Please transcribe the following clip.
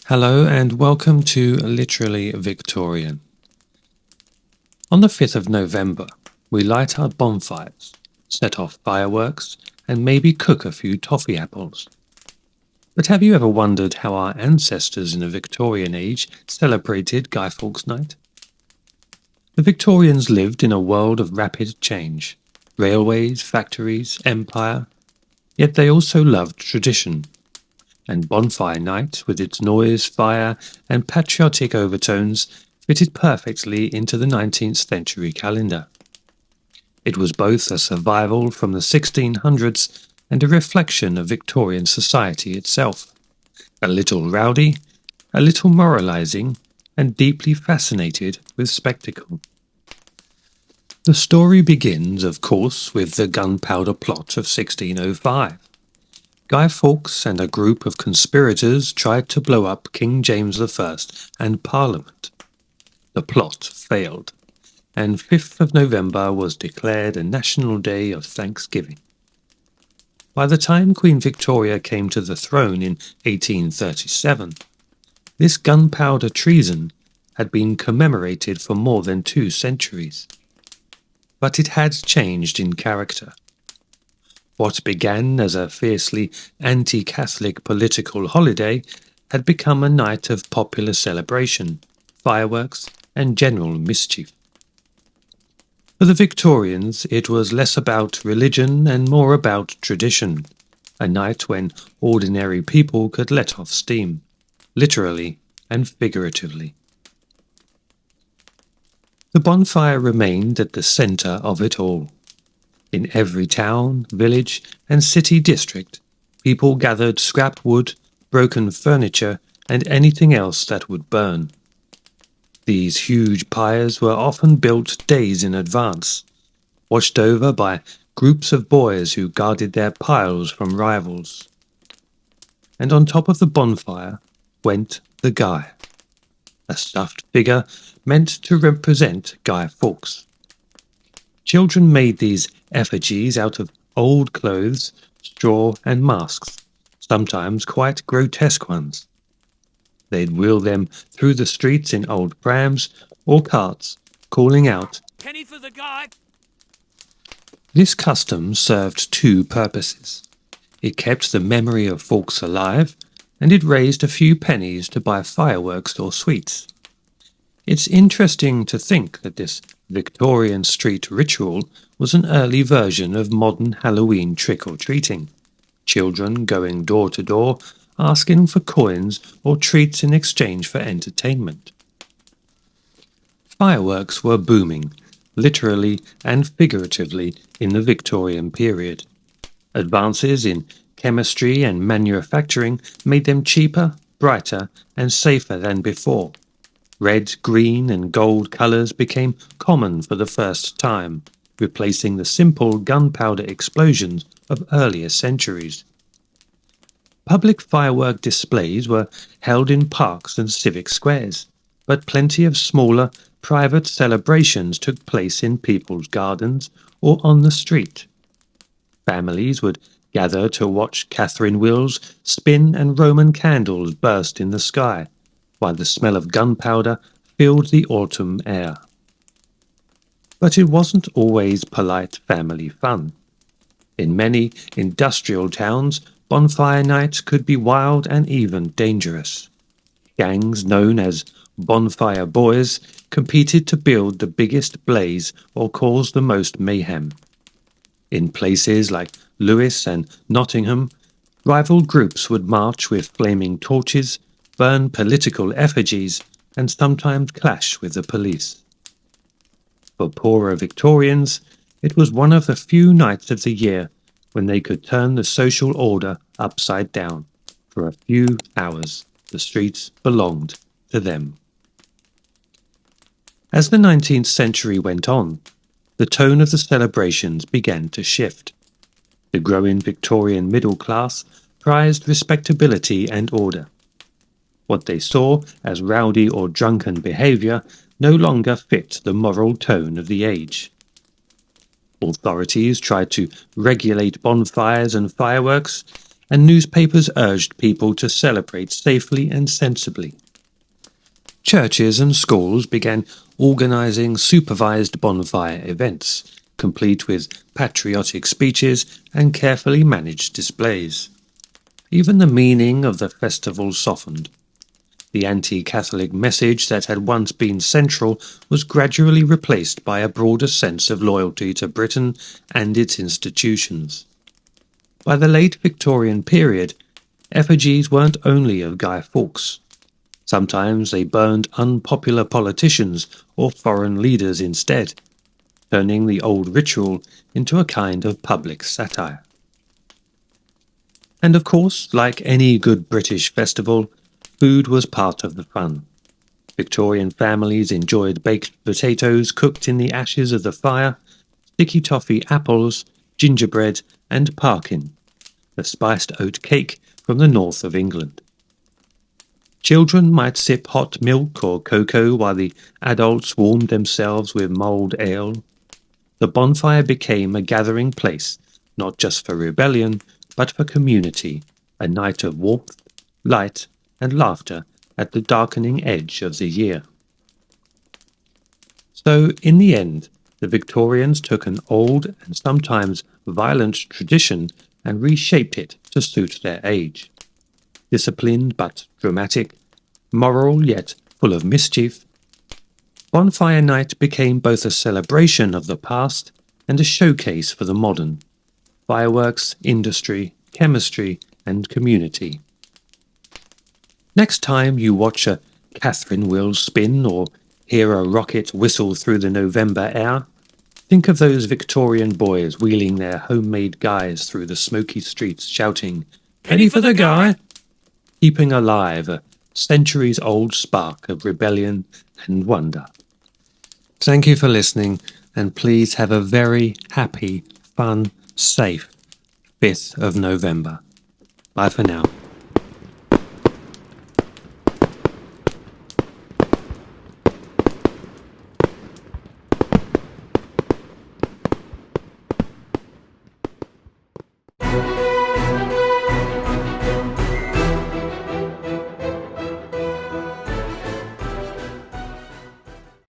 Hello and welcome to Literally Victorian. On the 5th of November, we light our bonfires, set off fireworks, and maybe cook a few toffee apples. But have you ever wondered how our ancestors in the Victorian age celebrated Guy Fawkes Night? The Victorians lived in a world of rapid change, railways, factories, empire, yet they also loved tradition. And Bonfire Night, with its noise, fire, and patriotic overtones, fitted perfectly into the 19th century calendar. It was both a survival from the 1600s and a reflection of Victorian society itself. A little rowdy, a little moralizing, and deeply fascinated with spectacle. The story begins, of course, with the Gunpowder Plot of 1605. Guy Fawkes and a group of conspirators tried to blow up King James I and Parliament. The plot failed, and 5th of November was declared a national day of thanksgiving. By the time Queen Victoria came to the throne in 1837, this gunpowder treason had been commemorated for more than 2 centuries. But it had changed in character. What began as a fiercely anti-Catholic political holiday had become a night of popular celebration, fireworks, and general mischief. For the Victorians, it was less about religion and more about tradition, a night when ordinary people could let off steam, literally and figuratively. The bonfire remained at the centre of it all. In every town, village, and city district, people gathered scrap wood, broken furniture, and anything else that would burn. These huge pyres were often built days in advance, watched over by groups of boys who guarded their piles from rivals. And on top of the bonfire went the Guy, a stuffed figure meant to represent Guy Fawkes. Children made these effigies out of old clothes, straw, and masks, sometimes quite grotesque ones. They'd wheel them through the streets in old prams or carts, calling out, "Penny for the Guy!" This custom served 2 purposes. It kept the memory of Fawkes alive, and it raised a few pennies to buy fireworks or sweets. It's interesting to think that this Victorian street ritual was an early version of modern Halloween trick-or-treating, children going door to door, asking for coins or treats in exchange for entertainment. Fireworks were booming, literally and figuratively, in the Victorian period. Advances in chemistry and manufacturing made them cheaper, brighter, and safer than before. Red, green, and gold colours became common for the first time, replacing the simple gunpowder explosions of earlier centuries. Public firework displays were held in parks and civic squares, but plenty of smaller, private celebrations took place in people's gardens or on the street. Families would gather to watch Catherine wheels spin and Roman candles burst in the sky, while the smell of gunpowder filled the autumn air. But it wasn't always polite family fun. In many industrial towns, bonfire night could be wild and even dangerous. Gangs known as bonfire boys competed to build the biggest blaze or cause the most mayhem. In places like Lewes and Nottingham, rival groups would march with flaming torches, burn political effigies, and sometimes clash with the police. For poorer Victorians, it was one of the few nights of the year when they could turn the social order upside down. For a few hours, the streets belonged to them. As the 19th century went on, the tone of the celebrations began to shift. The growing Victorian middle class prized respectability and order. What they saw as rowdy or drunken behaviour no longer fit the moral tone of the age. Authorities tried to regulate bonfires and fireworks, and newspapers urged people to celebrate safely and sensibly. Churches and schools began organising supervised bonfire events, complete with patriotic speeches and carefully managed displays. Even the meaning of the festival softened. The anti-Catholic message that had once been central was gradually replaced by a broader sense of loyalty to Britain and its institutions. By the late Victorian period, effigies weren't only of Guy Fawkes. Sometimes they burned unpopular politicians or foreign leaders instead, turning the old ritual into a kind of public satire. And of course, like any good British festival, food was part of the fun. Victorian families enjoyed baked potatoes cooked in the ashes of the fire, sticky toffee apples, gingerbread, and parkin, the spiced oat cake from the north of England. Children might sip hot milk or cocoa while the adults warmed themselves with mulled ale. The bonfire became a gathering place, not just for rebellion, but for community, a night of warmth, light, and laughter at the darkening edge of the year. So, in the end, the Victorians took an old and sometimes violent tradition and reshaped it to suit their age. Disciplined but dramatic, moral yet full of mischief, Bonfire Night became both a celebration of the past and a showcase for the modern. Fireworks, industry, chemistry, and community. Next time you watch a Catherine wheel spin or hear a rocket whistle through the November air, think of those Victorian boys wheeling their homemade guys through the smoky streets shouting, "Penny for the guy!" keeping alive a centuries-old spark of rebellion and wonder. Thank you for listening, and please have a very happy, fun, safe 5th of November. Bye for now.